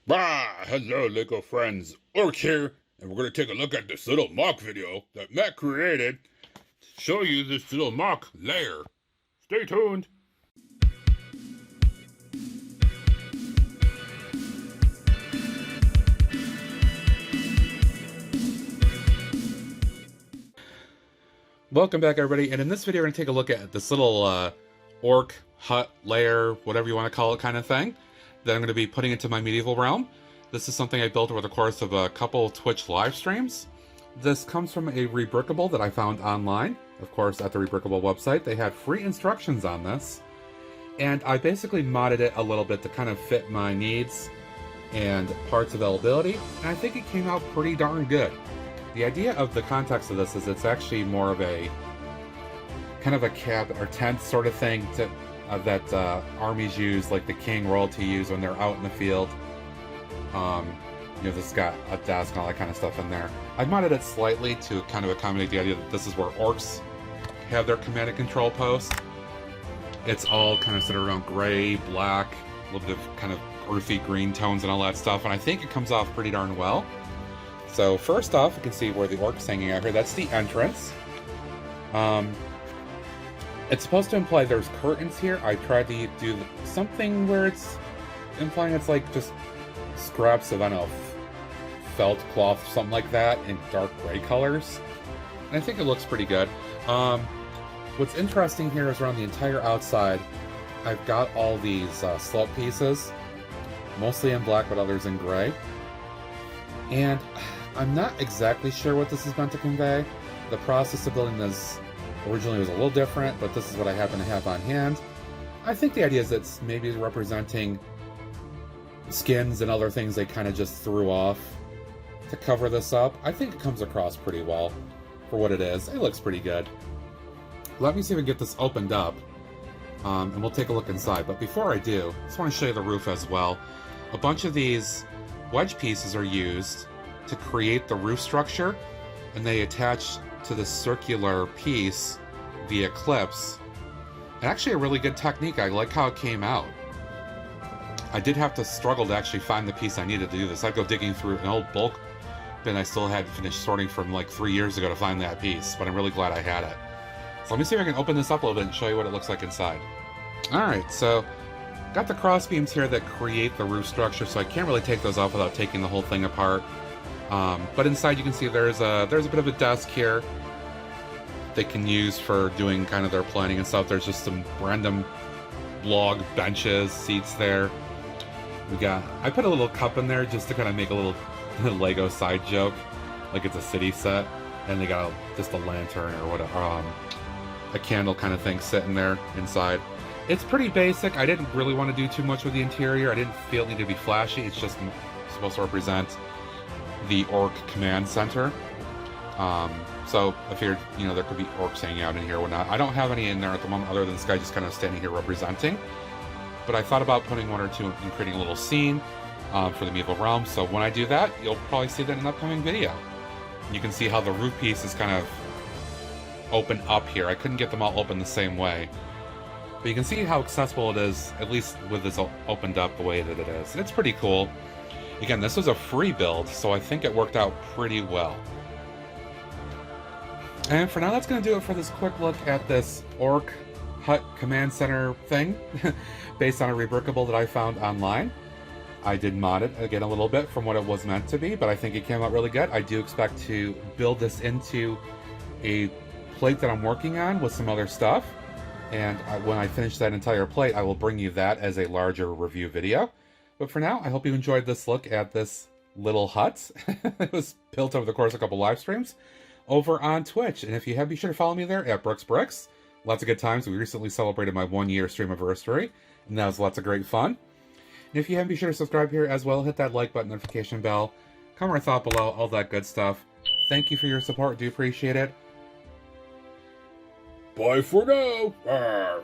Hello Lego friends, Orc here, and we're going to take a look at this little MOC video that Matt created to show you this little MOC lair. Stay tuned. Welcome back everybody, and in this video we're going to take a look at this little orc hut, lair, whatever you want to call it kind of thing that I'm going to be putting into my medieval realm. This is something I built over the course of a couple Twitch live streams. This comes from a Rebrickable that I found online. Of course, at the Rebrickable website, they had free instructions on this. And I basically modded it a little bit to kind of fit my needs and parts availability. And I think it came out pretty darn good. The idea of the context of this is it's actually more of a kind of a cabin or tent sort of thing to, that armies use, like the king, royalty use when they're out in the field. You know, this has got a desk and all that kind of stuff in there. I modded it slightly to kind of accommodate the idea that this is where orcs have their command and control post. It's all kind of centered around gray, black, a little bit of kind of earthy green tones and all that stuff, and I think it comes off pretty darn well. So first off, you can see where the orc's hanging out here. That's the entrance. It's supposed to imply there's curtains here. I tried to do something where it's implying it's like just scraps of, I don't know, felt cloth, something like that, in dark gray colors. And I think it looks pretty good. What's interesting here is around the entire outside, I've got all these slope pieces, mostly in black, but others in gray. And I'm not exactly sure what this is meant to convey. The process of building this originally was a little different, but this is what I happen to have on hand. I think the idea is it's maybe representing skins and other things they kind of just threw off to cover this up. I think it comes across pretty well for what it is. It looks pretty good. Let me see if we can get this opened up, and we'll take a look inside. But before I do, I just want to show you the roof as well. A bunch of these wedge pieces are used to create the roof structure, and they attach to the circular piece via clips. And actually a really good technique. I like how it came out. I did have to struggle to actually find the piece I needed to do this. I'd go digging through an old bulk bin I still had finished sorting from like 3 years ago to find that piece, but I'm really glad I had it. So let me see if I can open this up a little bit and show you what it looks like inside. Alright, so got the cross beams here that create the roof structure, so I can't really take those off without taking the whole thing apart. But inside you can see there's a bit of a desk here they can use for doing kind of their planning and stuff. There's just some random log benches, seats there. I put a little cup in there just to kind of make a little Lego side joke, like it's a city set, and they got just a lantern or whatever, a candle kind of thing sitting there inside. It's pretty basic. I didn't really want to do too much with the interior. I didn't feel it needed to be flashy. It's just supposed to represent the orc command center. So I figured, you know, there could be orcs hanging out in here or whatnot. I don't have any in there at the moment other than this guy just kind of standing here representing. But I thought about putting one or two and creating a little scene for the medieval realm. So when I do that, you'll probably see that in an upcoming video. You can see how the roof piece is kind of open up here. I couldn't get them all open the same way. But you can see how accessible it is, at least with this opened up the way that it is. It's pretty cool. Again, this was a free build, so I think it worked out pretty well. And for now, that's going to do it for this quick look at this Orc Hut Command Center thing, based on a Rebrickable that I found online. I did mod it, again, a little bit from what it was meant to be, but I think it came out really good. I do expect to build this into a plate that I'm working on with some other stuff. And when I finish that entire plate, I will bring you that as a larger review video. But for now, I hope you enjoyed this look at this little hut. It was built over the course of a couple live streams over on Twitch. And if you have, be sure to follow me there at Bricks. Lots of good times. We recently celebrated my 1-year stream anniversary, and that was lots of great fun. And if you haven't, be sure to subscribe here as well. Hit that like button, notification bell, comment or thought below, all that good stuff. Thank you for your support. Do appreciate it. Bye for now. Arr.